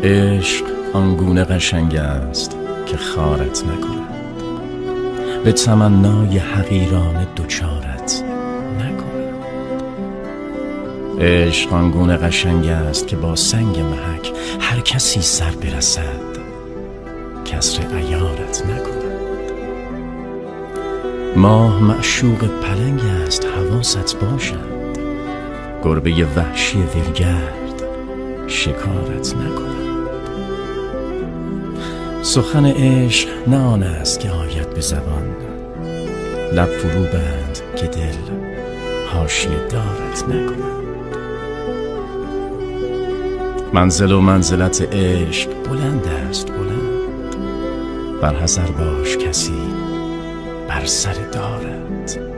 عشق آنگونه قشنگ است که خارت نکند، به تمنای حقیران دوچارت نکند. عشق آنگونه قشنگ است که با سنگ محک هر کسی سر برسد، کسر عیارت نکند. ماه معشوق پلنگ است حواست باشد، گربه وحشی ولگرد شکارت نکند. سخن عشق نه آن است که آید به زبان، لب فرو بند که دل حاشیه دارت نکند. منزل و منزلت عشق بلند است بلند، بر حذر باش کسی بر سر دارد